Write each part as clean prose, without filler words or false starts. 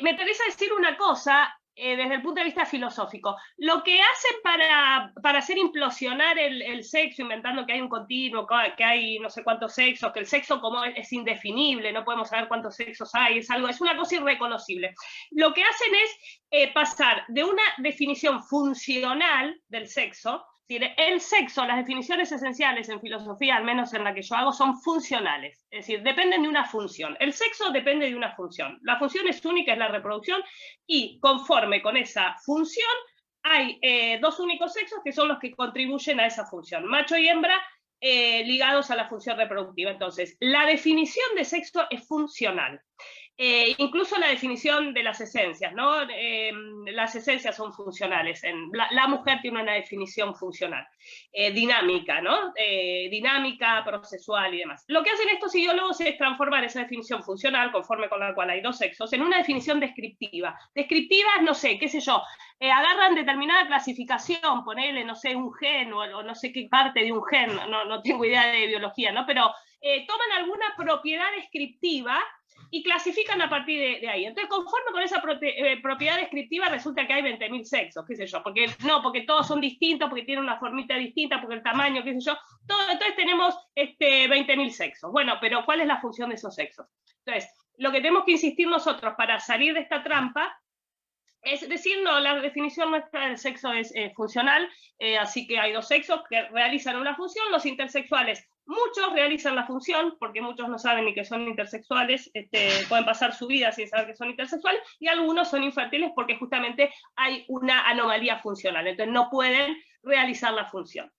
Me interesa decir una cosa desde el punto de vista filosófico. Lo que hacen para hacer implosionar el sexo, inventando que hay un continuo, que hay no sé cuántos sexos, que el sexo como es indefinible, no podemos saber cuántos sexos hay, es una cosa irreconocible. Lo que hacen es pasar de una definición funcional del sexo. El sexo, las definiciones esenciales en filosofía, al menos en la que yo hago, son funcionales, es decir, dependen de una función. El sexo depende de una función. La función es única, es la reproducción, y conforme con esa función hay dos únicos sexos que son los que contribuyen a esa función, macho y hembra, ligados a la función reproductiva. Entonces, la definición de sexo es funcional. Incluso la definición de las esencias, ¿no? Las esencias son funcionales. La mujer tiene una definición funcional, dinámica, ¿no? Dinámica, procesual y demás. Lo que hacen estos ideólogos es transformar esa definición funcional, conforme con la cual hay dos sexos, en una definición descriptiva. Descriptivas, no sé, qué sé yo, agarran determinada clasificación, ponele, no sé, un gen o no sé qué parte de un gen, no tengo idea de biología, ¿no? Pero toman alguna propiedad descriptiva y clasifican a partir de ahí. Entonces, conforme con esa propiedad descriptiva, resulta que hay 20.000 sexos, qué sé yo, porque todos son distintos, porque tienen una formita distinta, porque el tamaño, qué sé yo, entonces tenemos 20.000 sexos. Bueno, pero ¿cuál es la función de esos sexos? Entonces, lo que tenemos que insistir nosotros para salir de esta trampa es decir, no, la definición nuestra del sexo es funcional, así que hay dos sexos que realizan una función. Los intersexuales, muchos realizan la función, porque muchos no saben ni que son intersexuales, pueden pasar su vida sin saber que son intersexuales, y algunos son infértiles porque justamente hay una anomalía funcional, entonces no pueden realizar la función.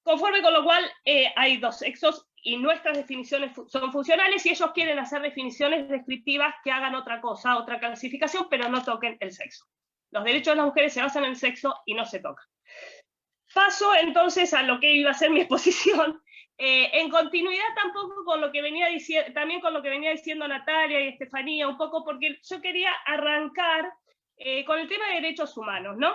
Conforme con lo cual hay dos sexos y nuestras definiciones son funcionales, y ellos quieren hacer definiciones descriptivas que hagan otra cosa, otra clasificación, pero no toquen el sexo. Los derechos de las mujeres se basan en el sexo y no se tocan. Paso entonces a lo que iba a ser mi exposición, en continuidad tampoco con lo que venía diciendo, también con lo que venía diciendo Natalia y Estefanía, un poco porque yo quería arrancar con el tema de derechos humanos, ¿no?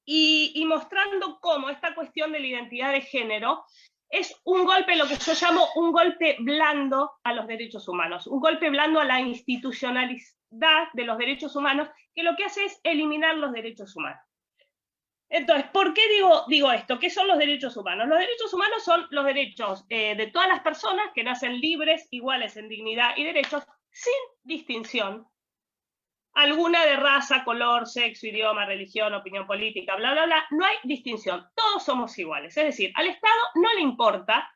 Y mostrando cómo esta cuestión de la identidad de género es un golpe, lo que yo llamo un golpe blando a los derechos humanos, un golpe blando a la institucionalidad de los derechos humanos, que lo que hace es eliminar los derechos humanos. Entonces, ¿por qué digo esto? ¿Qué son los derechos humanos? Los derechos humanos son los derechos de todas las personas que nacen libres, iguales en dignidad y derechos, sin distinción alguna de raza, color, sexo, idioma, religión, opinión política, bla, bla, bla. No hay distinción, todos somos iguales. Es decir, al Estado no le importa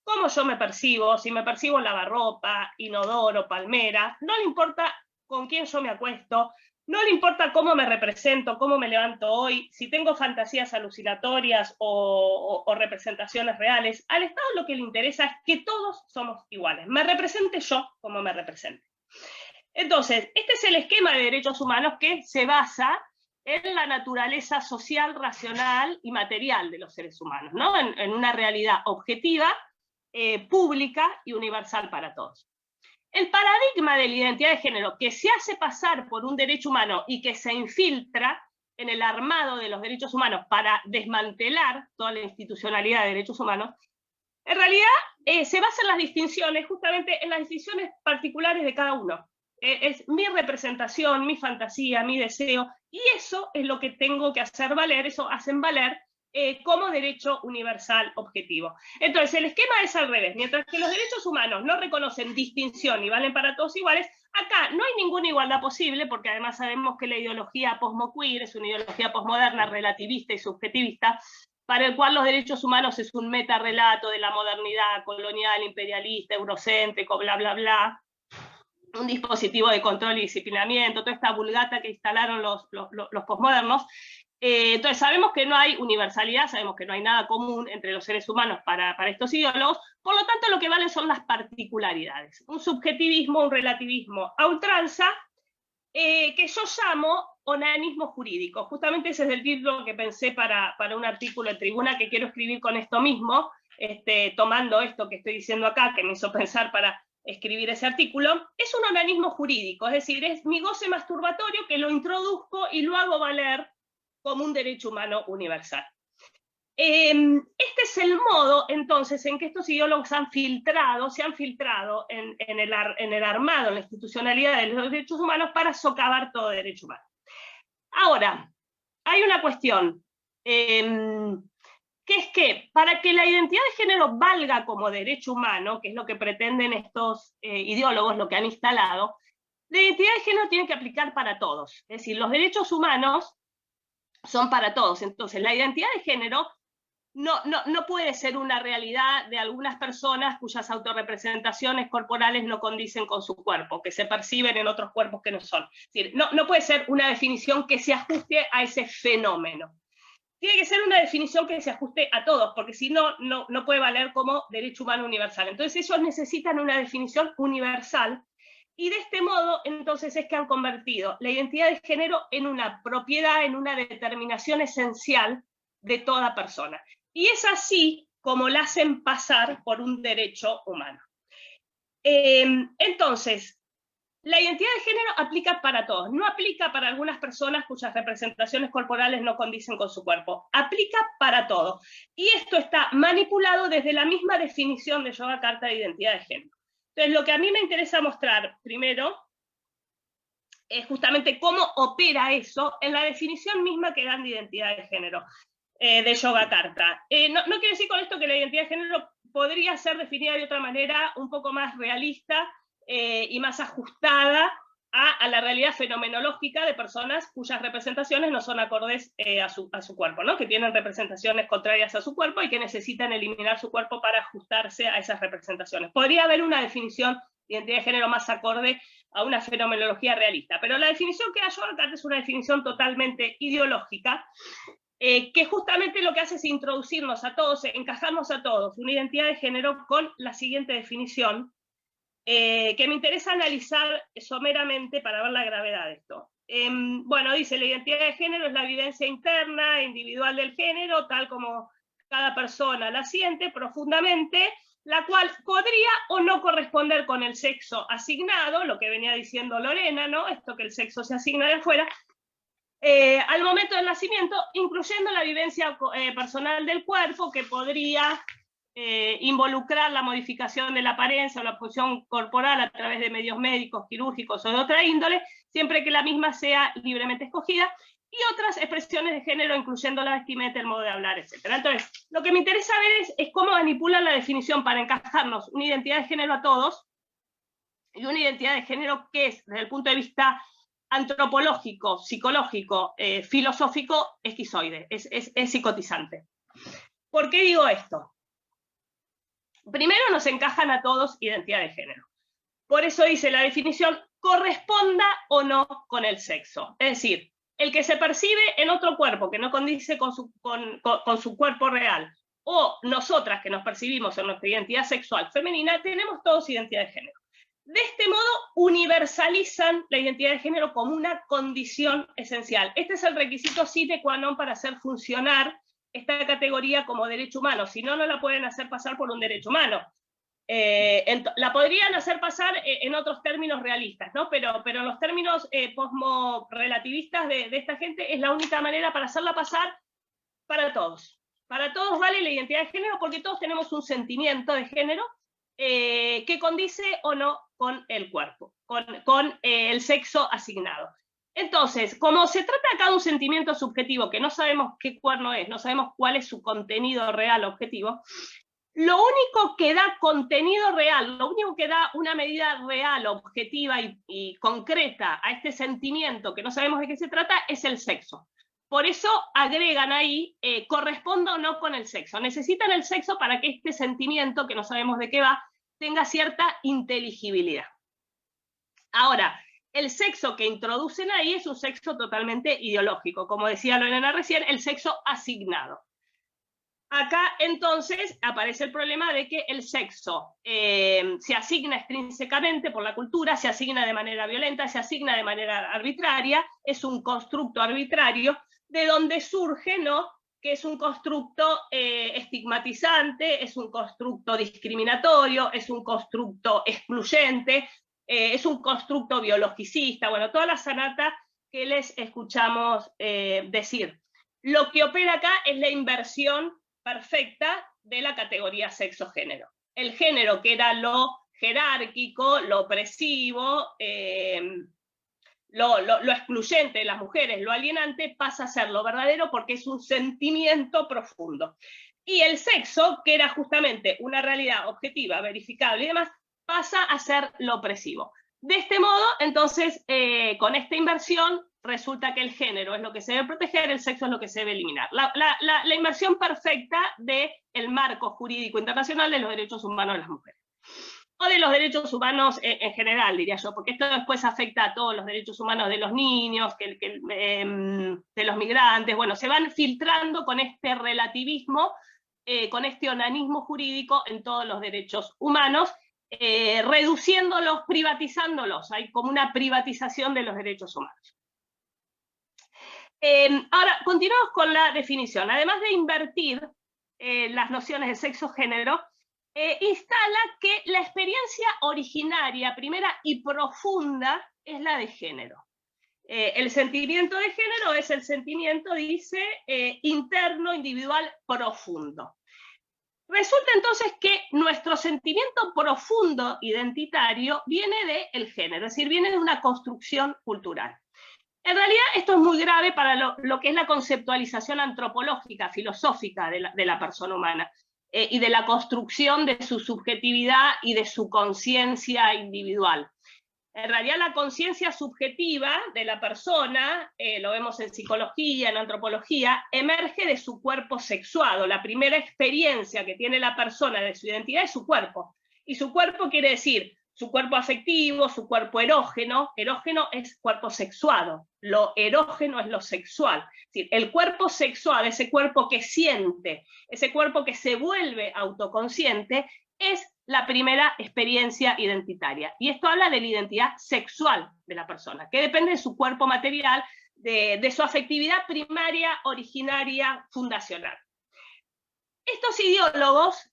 cómo yo me percibo, si me percibo lavarropa, inodoro, palmera, no le importa con quién yo me acuesto, no le importa cómo me represento, cómo me levanto hoy, si tengo fantasías alucinatorias o representaciones reales. Al Estado lo que le interesa es que todos somos iguales, me represente yo como me represente. Entonces, este es el esquema de derechos humanos que se basa en la naturaleza social, racional y material de los seres humanos, ¿no? En una realidad objetiva, pública y universal para todos. El paradigma de la identidad de género que se hace pasar por un derecho humano y que se infiltra en el armado de los derechos humanos para desmantelar toda la institucionalidad de derechos humanos, en realidad se basa en las distinciones, justamente en las distinciones particulares de cada uno. Es mi representación, mi fantasía, mi deseo, y eso es lo que tengo que hacer valer, eso hacen valer como derecho universal objetivo. Entonces, el esquema es al revés. Mientras que los derechos humanos no reconocen distinción y valen para todos iguales, acá no hay ninguna igualdad posible, porque además sabemos que la ideología posmoqueer es una ideología posmoderna, relativista y subjetivista, para el cual los derechos humanos es un metarrelato de la modernidad colonial, imperialista, eurocéntrico, bla, bla, bla, un dispositivo de control y disciplinamiento, toda esta vulgata que instalaron los posmodernos. Entonces sabemos que no hay universalidad, sabemos que no hay nada común entre los seres humanos para estos ideólogos, por lo tanto lo que valen son las particularidades, un subjetivismo, un relativismo a ultranza, que yo llamo onanismo jurídico. Justamente ese es el título que pensé para un artículo en Tribuna que quiero escribir con esto mismo, tomando esto que estoy diciendo acá, que me hizo pensar para escribir ese artículo. Es un onanismo jurídico, es decir, es mi goce masturbatorio que lo introduzco y lo hago valer como un derecho humano universal. Este es el modo, entonces, en que estos ideólogos se han filtrado en el armado, en la institucionalidad de los derechos humanos para socavar todo derecho humano. Ahora, hay una cuestión, que es que para que la identidad de género valga como derecho humano, que es lo que pretenden estos ideólogos, lo que han instalado, la identidad de género tiene que aplicar para todos. Es decir, los derechos humanos son para todos. Entonces, la identidad de género no puede ser una realidad de algunas personas cuyas autorrepresentaciones corporales no condicen con su cuerpo, que se perciben en otros cuerpos que no son. Es decir, no puede ser una definición que se ajuste a ese fenómeno. Tiene que ser una definición que se ajuste a todos, porque si no puede valer como derecho humano universal. Entonces ellos necesitan una definición universal, y de este modo entonces es que han convertido la identidad de género en una propiedad, en una determinación esencial de toda persona. Y es así como la hacen pasar por un derecho humano. Entonces, la identidad de género aplica para todos, no aplica para algunas personas cuyas representaciones corporales no condicen con su cuerpo, aplica para todos. Y esto está manipulado desde la misma definición de Yoga Carta de Identidad de Género. Entonces, lo que a mí me interesa mostrar primero es justamente cómo opera eso en la definición misma que dan de identidad de género de Yoga Carta. No quiero decir con esto que la identidad de género podría ser definida de otra manera, un poco más realista y más ajustada a la realidad fenomenológica de personas cuyas representaciones no son acordes a su cuerpo, ¿no? Que tienen representaciones contrarias a su cuerpo y que necesitan eliminar su cuerpo para ajustarse a esas representaciones. Podría haber una definición de identidad de género más acorde a una fenomenología realista, pero la definición que da Yoga Carta es una definición totalmente ideológica, que justamente lo que hace es introducirnos a todos, encajarnos a todos una identidad de género con la siguiente definición, que me interesa analizar someramente para ver la gravedad de esto. Bueno, dice, la identidad de género es la vivencia interna, individual del género, tal como cada persona la siente profundamente, la cual podría o no corresponder con el sexo asignado, lo que venía diciendo Lorena, ¿no? Esto que el sexo se asigna de afuera, al momento del nacimiento, incluyendo la vivencia personal del cuerpo, que podría involucrar la modificación de la apariencia o la función corporal a través de medios médicos, quirúrgicos o de otra índole, siempre que la misma sea libremente escogida, y otras expresiones de género, incluyendo la vestimenta, el modo de hablar, etc. Entonces, lo que me interesa ver es cómo manipulan la definición para encajarnos una identidad de género a todos, y una identidad de género que es, desde el punto de vista antropológico, psicológico, filosófico, esquizoide, es psicotizante. ¿Por qué digo esto? Primero, nos encajan a todos identidad de género. Por eso dice la definición, corresponda o no con el sexo. Es decir, el que se percibe en otro cuerpo que no condice con su cuerpo real, o nosotras que nos percibimos en nuestra identidad sexual femenina, tenemos todos identidad de género. De este modo, universalizan la identidad de género como una condición esencial. Este es el requisito sine qua non para hacer funcionar esta categoría como derecho humano. Si no, no la pueden hacer pasar por un derecho humano. La podrían hacer pasar en otros términos realistas, ¿no? Pero en los términos posmo-relativistas de esta gente es la única manera para hacerla pasar para todos. Para todos vale la identidad de género porque todos tenemos un sentimiento de género que condice o no con el cuerpo, con el sexo asignado. Entonces, como se trata acá de un sentimiento subjetivo que no sabemos qué cuerno es, no sabemos cuál es su contenido real objetivo, lo único que da contenido real, lo único que da una medida real, objetiva y concreta a este sentimiento que no sabemos de qué se trata es el sexo. Por eso agregan ahí, corresponda o no con el sexo. Necesitan el sexo para que este sentimiento, que no sabemos de qué va, tenga cierta inteligibilidad. Ahora, el sexo que introducen ahí es un sexo totalmente ideológico. Como decía Lorena recién, el sexo asignado. Acá, entonces, aparece el problema de que el sexo se asigna extrínsecamente por la cultura, se asigna de manera violenta, se asigna de manera arbitraria, es un constructo arbitrario, de donde surge, ¿no?, que es un constructo estigmatizante, es un constructo discriminatorio, es un constructo excluyente, es un constructo biologicista, bueno, toda la sanata que les escuchamos decir. Lo que opera acá es la inversión perfecta de la categoría sexo-género. El género, que era lo jerárquico, lo opresivo, lo excluyente de las mujeres, lo alienante, pasa a ser lo verdadero porque es un sentimiento profundo. Y el sexo, que era justamente una realidad objetiva, verificable y demás, pasa a ser lo opresivo. De este modo, entonces, con esta inversión, resulta que el género es lo que se debe proteger, el sexo es lo que se debe eliminar. La inversión perfecta del marco jurídico internacional de los derechos humanos de las mujeres. O de los derechos humanos en general, diría yo, porque esto después afecta a todos los derechos humanos de los niños, de los migrantes, bueno, se van filtrando con este relativismo, con este onanismo jurídico en todos los derechos humanos, reduciéndolos, privatizándolos, hay como una privatización de los derechos humanos. Ahora, continuamos con la definición. Además de invertir las nociones de sexo-género, instala que la experiencia originaria, primera y profunda, es la de género. El sentimiento de género es el sentimiento, dice, interno, individual, profundo. Resulta entonces que nuestro sentimiento profundo identitario viene del género, es decir, viene de una construcción cultural. En realidad esto es muy grave para lo que es la conceptualización antropológica, filosófica de la persona humana, y de la construcción de su subjetividad y de su conciencia individual. En realidad la conciencia subjetiva de la persona, lo vemos en psicología, en antropología, emerge de su cuerpo sexuado. La primera experiencia que tiene la persona de su identidad es su cuerpo. Y su cuerpo quiere decir su cuerpo afectivo, su cuerpo erógeno. Erógeno es cuerpo sexuado, lo erógeno es lo sexual. Es decir, el cuerpo sexual, ese cuerpo que siente, ese cuerpo que se vuelve autoconsciente, es la primera experiencia identitaria. Y esto habla de la identidad sexual de la persona, que depende de su cuerpo material, de su afectividad primaria, originaria, fundacional. Estos ideólogos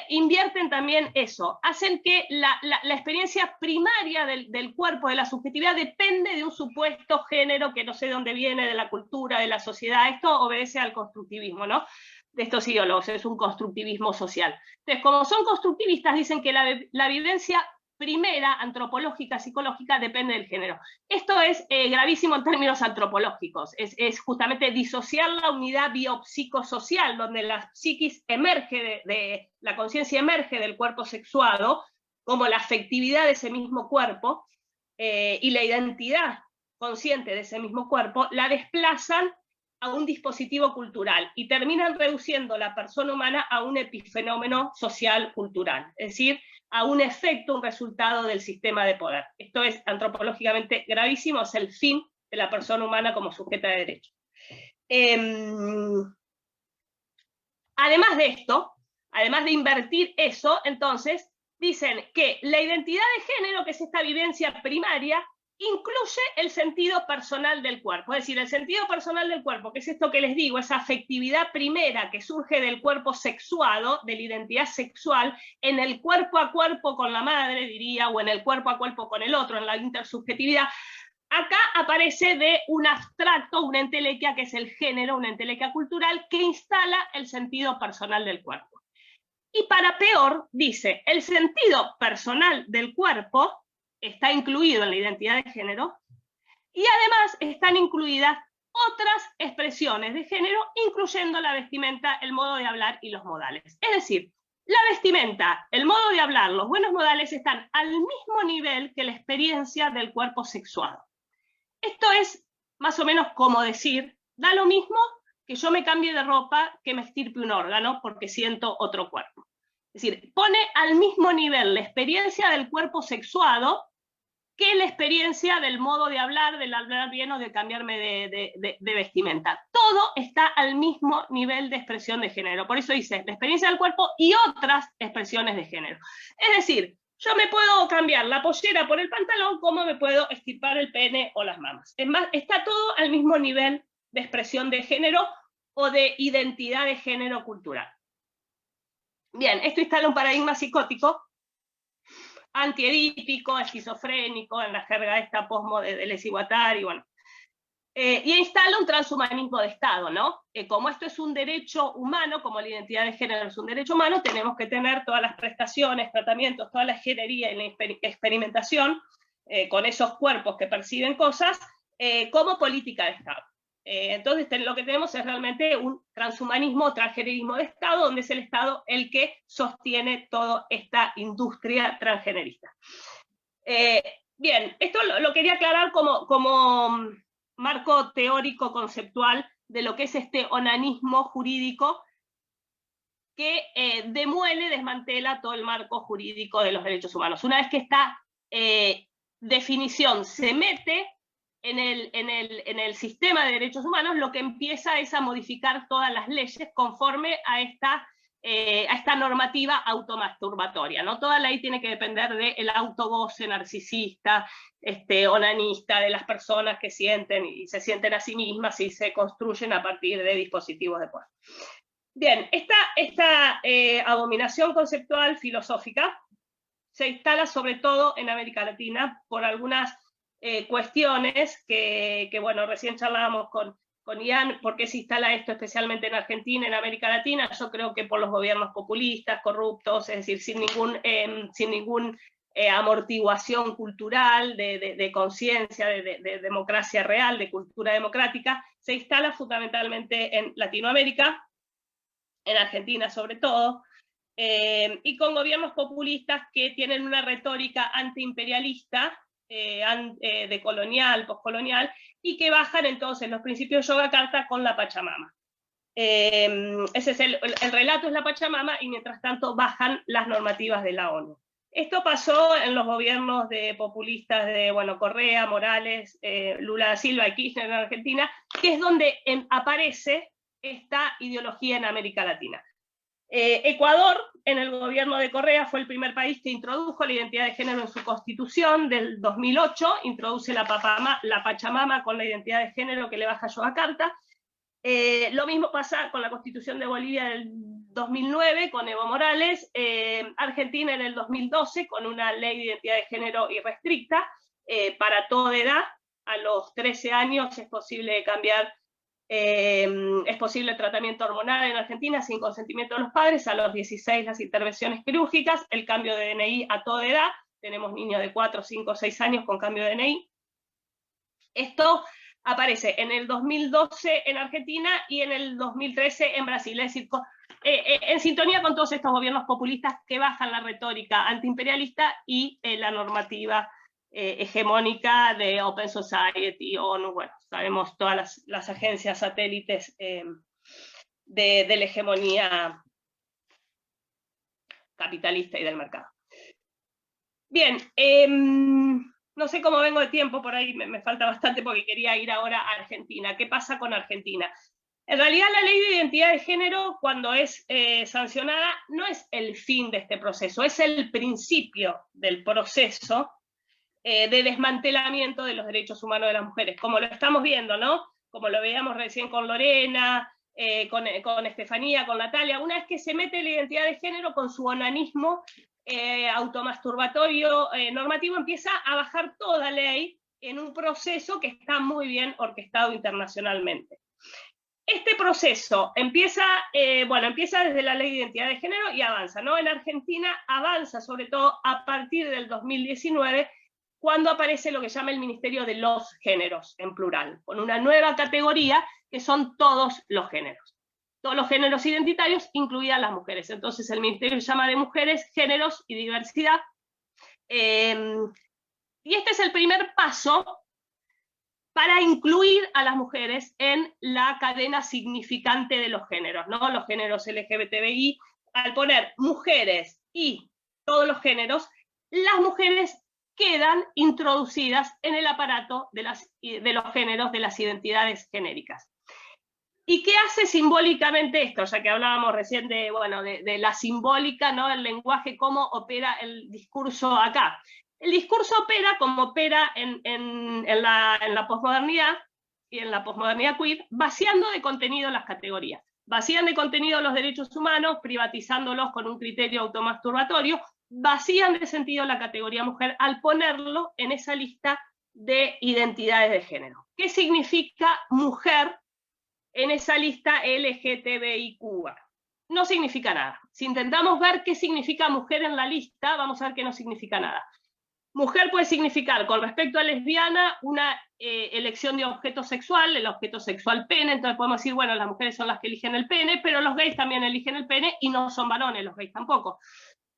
invierten también eso, hacen que la experiencia primaria del cuerpo, de la subjetividad, depende de un supuesto género que no sé de dónde viene, de la cultura, de la sociedad. Esto obedece al constructivismo, ¿no?, de estos ideólogos, es un constructivismo social. Entonces, como son constructivistas, dicen que la vivencia primera, antropológica, psicológica, depende del género. Esto es gravísimo en términos antropológicos, es justamente disociar la unidad biopsicosocial, donde la psiquis emerge, la conciencia emerge del cuerpo sexuado, como la afectividad de ese mismo cuerpo, y la identidad consciente de ese mismo cuerpo, la desplazan a un dispositivo cultural y terminan reduciendo la persona humana a un epifenómeno social cultural, es decir, a un efecto, un resultado del sistema de poder. Esto es antropológicamente gravísimo, es el fin de la persona humana como sujeta de derecho. Además de esto, además de invertir eso, entonces, dicen que la identidad de género, que es esta vivencia primaria, incluye el sentido personal del cuerpo. Es decir, el sentido personal del cuerpo, que es esto que les digo, esa afectividad primera que surge del cuerpo sexuado, de la identidad sexual, en el cuerpo a cuerpo con la madre, diría, o en el cuerpo a cuerpo con el otro, en la intersubjetividad. Acá aparece de un abstracto, una entelequia, que es el género, una entelequia cultural, que instala el sentido personal del cuerpo. Y para peor, dice, el sentido personal del cuerpo está incluido en la identidad de género, y además están incluidas otras expresiones de género, incluyendo la vestimenta, el modo de hablar y los modales. Es decir, la vestimenta, el modo de hablar, los buenos modales están al mismo nivel que la experiencia del cuerpo sexuado. Esto es más o menos como decir, da lo mismo que yo me cambie de ropa, que me estirpe un órgano porque siento otro cuerpo. Es decir, pone al mismo nivel la experiencia del cuerpo sexuado que la experiencia del modo de hablar, del hablar bien o de cambiarme de vestimenta. Todo está al mismo nivel de expresión de género. Por eso dice, la experiencia del cuerpo y otras expresiones de género. Es decir, yo me puedo cambiar la pollera por el pantalón, como me puedo estirpar el pene o las mamas. Es más, está todo al mismo nivel de expresión de género o de identidad de género cultural. Bien, esto instala un paradigma psicótico antiedípico, esquizofrénico, en la jerga esta posmo de Les Iguatari, bueno. y instala un transhumanismo de Estado, ¿no? Como esto es un derecho humano, como la identidad de género es un derecho humano, tenemos que tener todas las prestaciones, tratamientos, toda la ingeniería y la experimentación con esos cuerpos que perciben cosas como política de Estado. Entonces lo que tenemos es realmente un transhumanismo, transgenerismo de Estado, donde es el Estado el que sostiene toda esta industria transgenerista. Bien, esto lo quería aclarar como marco teórico conceptual de lo que es este onanismo jurídico que demuele, desmantela todo el marco jurídico de los derechos humanos. Una vez que esta definición se mete en el sistema de derechos humanos, lo que empieza es a modificar todas las leyes conforme a esta normativa automasturbatoria, ¿no? Toda ley tiene que depender del autogoce narcisista, onanista, de las personas que sienten y se sienten a sí mismas y se construyen a partir de dispositivos de poder. Bien, esta abominación conceptual filosófica se instala sobre todo en América Latina por algunas cuestiones que, bueno, recién charlábamos con Ian, ¿por qué se instala esto especialmente en Argentina, en América Latina? Yo creo que por los gobiernos populistas, corruptos, es decir, sin ningún amortiguación cultural, de conciencia, de democracia real, de cultura democrática, se instala fundamentalmente en Latinoamérica, en Argentina sobre todo, y con gobiernos populistas que tienen una retórica antiimperialista, decolonial, postcolonial, y que bajan entonces los principios de Yogyakarta con la Pachamama. Ese es el relato es la Pachamama, y mientras tanto bajan las normativas de la ONU. Esto pasó en los gobiernos de populistas de Correa, Morales, Lula da Silva y Kirchner en Argentina, que es donde aparece esta ideología en América Latina. Ecuador, en el gobierno de Correa, fue el primer país que introdujo la identidad de género en su constitución del 2008, introduce la Pachamama con la identidad de género que le baja Yogyakarta. Lo mismo pasa con la constitución de Bolivia del 2009, con Evo Morales, Argentina en el 2012, con una ley de identidad de género irrestricta, para toda edad, a los 13 años es posible cambiar. Es posible el tratamiento hormonal en Argentina sin consentimiento de los padres, a los 16 las intervenciones quirúrgicas, el cambio de DNI a toda edad, tenemos niños de 4, 5, 6 años con cambio de DNI. Esto aparece en el 2012 en Argentina y en el 2013 en Brasil, es decir, en sintonía con todos estos gobiernos populistas que bajan la retórica antiimperialista y la normativa hegemónica de Open Society, ONU, bueno, sabemos todas las agencias satélites de la hegemonía capitalista y del mercado. Bien, no sé cómo vengo de tiempo, por ahí me falta bastante porque quería ir ahora a Argentina. ¿Qué pasa con Argentina? En realidad la ley de identidad de género, cuando es sancionada, no es el fin de este proceso, es el principio del proceso de desmantelamiento de los derechos humanos de las mujeres, como lo estamos viendo, ¿no? Como lo veíamos recién con Lorena, con Estefanía, con Natalia. Una vez que se mete la identidad de género con su onanismo automasturbatorio normativo, empieza a bajar toda ley en un proceso que está muy bien orquestado internacionalmente. Este proceso empieza desde la ley de identidad de género y avanza, ¿no? En Argentina avanza sobre todo a partir del 2019, cuando aparece lo que se llama el Ministerio de los Géneros, en plural, con una nueva categoría que son todos los géneros identitarios, incluidas las mujeres. Entonces el Ministerio se llama de Mujeres, Géneros y Diversidad. Y este es el primer paso para incluir a las mujeres en la cadena significante de los géneros, ¿no? Los géneros LGBTI, al poner mujeres y todos los géneros, las mujeres quedan introducidas en el aparato de los géneros, de las identidades genéricas. ¿Y qué hace simbólicamente esto? Ya que hablábamos recién de la simbólica, ¿no? El lenguaje, cómo opera el discurso acá. El discurso opera como opera en la posmodernidad y en la posmodernidad queer, vaciando de contenido las categorías. Vacían de contenido los derechos humanos, privatizándolos con un criterio automasturbatorio, vacían de sentido la categoría mujer al ponerlo en esa lista de identidades de género. ¿Qué significa mujer en esa lista LGTBIQ? No significa nada. Si intentamos ver qué significa mujer en la lista, vamos a ver que no significa nada. Mujer puede significar, con respecto a lesbiana, una elección de objeto sexual, el objeto sexual pene, entonces podemos decir, bueno, las mujeres son las que eligen el pene, pero los gays también eligen el pene y no son varones, los gays tampoco.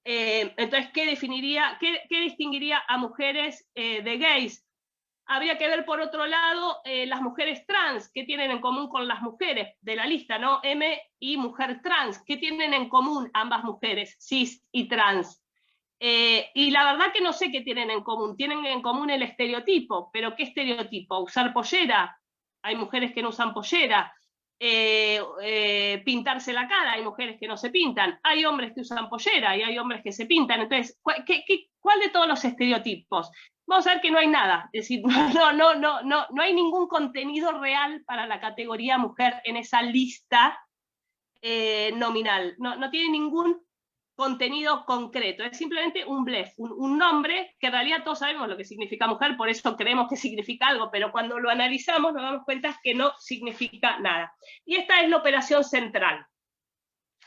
Entonces, ¿qué distinguiría a mujeres de gays? Habría que ver, por otro lado, las mujeres trans, ¿qué tienen en común con las mujeres de la lista, ¿no? M y mujer trans, ¿qué tienen en común ambas mujeres, cis y trans? Y la verdad que no sé qué tienen en común. Tienen en común el estereotipo, pero ¿qué estereotipo? ¿Usar pollera? Hay mujeres que no usan pollera. Pintarse la cara, hay mujeres que no se pintan. Hay hombres que usan pollera y hay hombres que se pintan. Entonces, ¿cuál de todos los estereotipos? Vamos a ver que no hay nada. Es decir, no hay ningún contenido real para la categoría mujer en esa lista nominal. No tiene ningún contenido concreto, es simplemente un blef, un nombre que en realidad todos sabemos lo que significa mujer, por eso creemos que significa algo, pero cuando lo analizamos nos damos cuenta que no significa nada. Y esta es la operación central.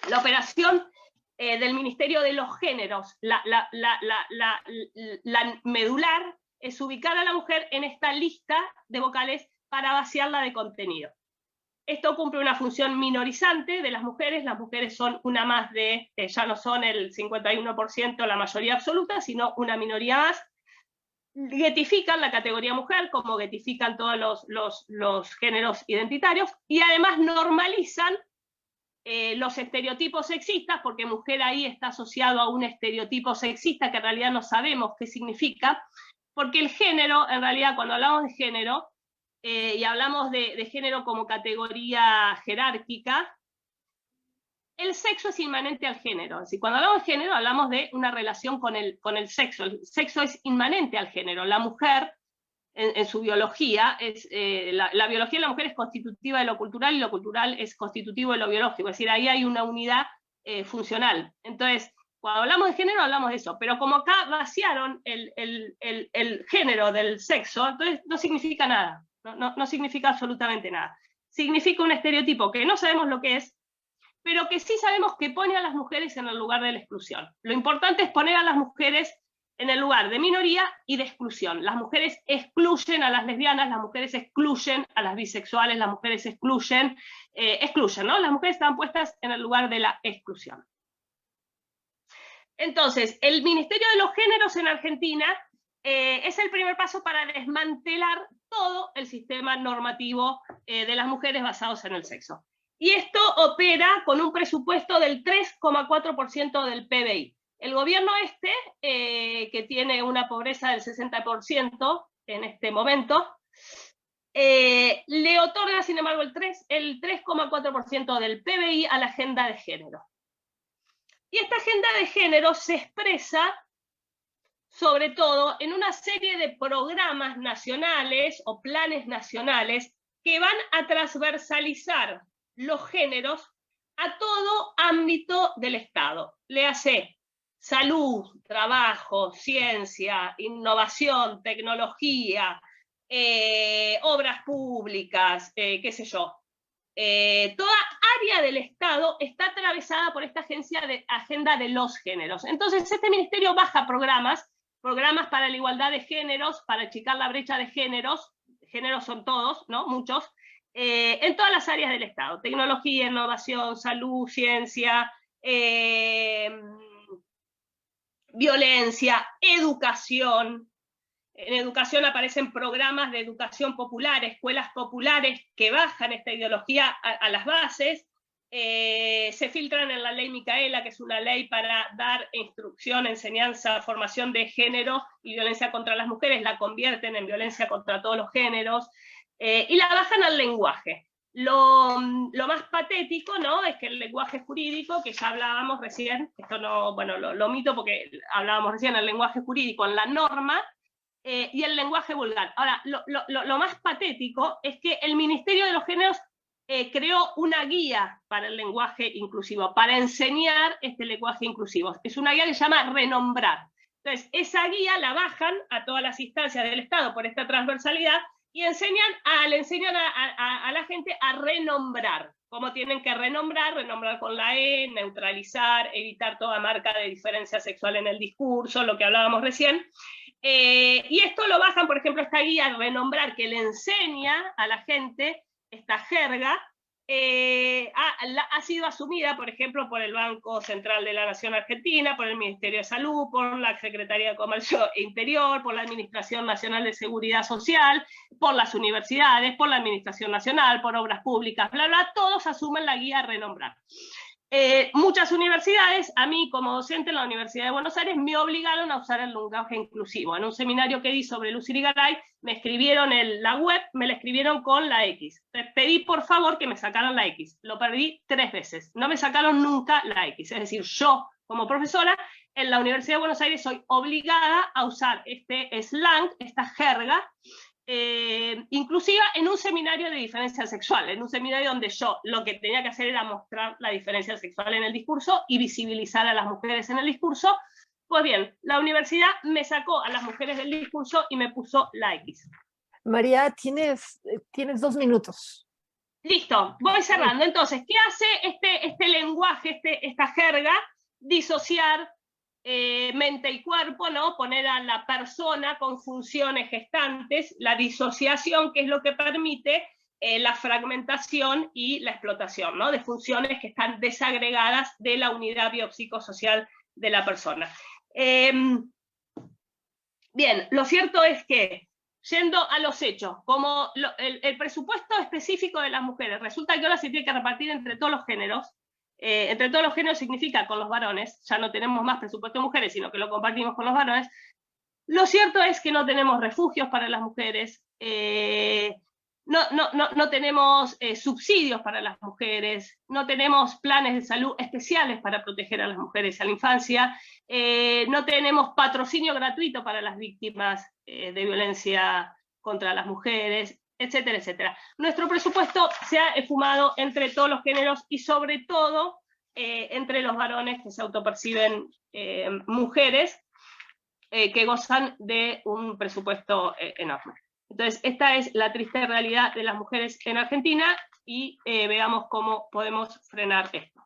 La operación del Ministerio de los Géneros, la medular, es ubicar a la mujer en esta lista de vocales para vaciarla de contenido. Esto cumple una función minorizante de las mujeres son una más de, ya no son el 51% la mayoría absoluta, sino una minoría más. Guetifican la categoría mujer, como guetifican todos los géneros identitarios, y además normalizan los estereotipos sexistas, porque mujer ahí está asociado a un estereotipo sexista que en realidad no sabemos qué significa, porque el género, en realidad cuando hablamos de género, y hablamos de género como categoría jerárquica, el sexo es inmanente al género. Es decir, cuando hablamos de género hablamos de una relación con el sexo. El sexo es inmanente al género. La mujer, en su biología, la biología de la mujer es constitutiva de lo cultural y lo cultural es constitutivo de lo biológico. Es decir, ahí hay una unidad funcional. Entonces, cuando hablamos de género hablamos de eso, pero como acá vaciaron el género del sexo, entonces no significa nada. No significa absolutamente nada. Significa un estereotipo que no sabemos lo que es, pero que sí sabemos que pone a las mujeres en el lugar de la exclusión. Lo importante es poner a las mujeres en el lugar de minoría y de exclusión. Las mujeres excluyen a las lesbianas, las mujeres excluyen a las bisexuales, las mujeres excluyen, ¿no? Las mujeres están puestas en el lugar de la exclusión. Entonces, el Ministerio de los Géneros en Argentina es el primer paso para desmantelar todo el sistema normativo de las mujeres basados en el sexo. Y esto opera con un presupuesto del 3,4% del PBI. El gobierno que tiene una pobreza del 60% en este momento, le otorga, sin embargo, el 3,4% del PBI a la agenda de género. Y esta agenda de género se expresa sobre todo en una serie de programas nacionales o planes nacionales que van a transversalizar los géneros a todo ámbito del Estado. Léase salud, trabajo, ciencia, innovación, tecnología, obras públicas, qué sé yo. Toda área del Estado está atravesada por esta agenda de los géneros. Entonces, este ministerio baja programas para la igualdad de géneros, para achicar la brecha de géneros son todos, ¿no? Muchos, en todas las áreas del Estado: tecnología, innovación, salud, ciencia, violencia, educación. En educación aparecen programas de educación popular, escuelas populares que bajan esta ideología a las bases. Se filtran en la ley Micaela, que es una ley para dar instrucción, enseñanza, formación de género y violencia contra las mujeres, la convierten en violencia contra todos los géneros, y la bajan al lenguaje. Lo más patético, ¿no?, es que el lenguaje jurídico, que ya hablábamos recién, esto no, bueno, lo omito porque hablábamos recién, el lenguaje jurídico en la norma, y el lenguaje vulgar. Ahora, lo más patético es que el Ministerio de los Géneros creó una guía para el lenguaje inclusivo, para enseñar este lenguaje inclusivo. Es una guía que se llama Renombrar. Entonces, esa guía la bajan a todas las instancias del Estado por esta transversalidad y le enseñan a la gente a renombrar. Cómo tienen que renombrar con la E, neutralizar, evitar toda marca de diferencia sexual en el discurso, lo que hablábamos recién. Y esto lo bajan, por ejemplo, esta guía renombrar que le enseña a la gente esta jerga, ha sido asumida, por ejemplo, por el Banco Central de la Nación Argentina, por el Ministerio de Salud, por la Secretaría de Comercio e Interior, por la Administración Nacional de Seguridad Social, por las universidades, por la Administración Nacional, por obras públicas, bla, bla, todos asumen la guía renombrar. Muchas universidades, a mí como docente en la Universidad de Buenos Aires, me obligaron a usar el lenguaje inclusivo. En un seminario que di sobre Luz Irigaray, me escribieron la web, me la escribieron con la X. Entonces, pedí por favor que me sacaran la X. Lo perdí 3 veces. No me sacaron nunca la X. Es decir, yo como profesora en la Universidad de Buenos Aires soy obligada a usar este slang, esta jerga, inclusive en un seminario de diferencia sexual, en un seminario donde yo lo que tenía que hacer era mostrar la diferencia sexual en el discurso y visibilizar a las mujeres en el discurso. Pues bien, la universidad me sacó a las mujeres del discurso y me puso la X. María, tienes 2 minutos. Listo, voy cerrando. Entonces, ¿qué hace este lenguaje, esta jerga? Disociar mente y cuerpo, ¿no? Poner a la persona con funciones gestantes, la disociación, que es lo que permite la fragmentación y la explotación, ¿no? De funciones que están desagregadas de la unidad biopsicosocial de la persona. Bien, lo cierto es que, yendo a los hechos, como el presupuesto específico de las mujeres, resulta que ahora se tiene que repartir entre todos los géneros. Entre todos los géneros significa con los varones, ya no tenemos más presupuesto de mujeres, sino que lo compartimos con los varones. Lo cierto es que no tenemos refugios para las mujeres, no tenemos subsidios para las mujeres, no tenemos planes de salud especiales para proteger a las mujeres a la infancia, no tenemos patrocinio gratuito para las víctimas de violencia contra las mujeres, etcétera, etcétera. Nuestro presupuesto se ha esfumado entre todos los géneros y sobre todo entre los varones que se autoperciben mujeres, que gozan de un presupuesto enorme. Entonces, esta es la triste realidad de las mujeres en Argentina y veamos cómo podemos frenar esto.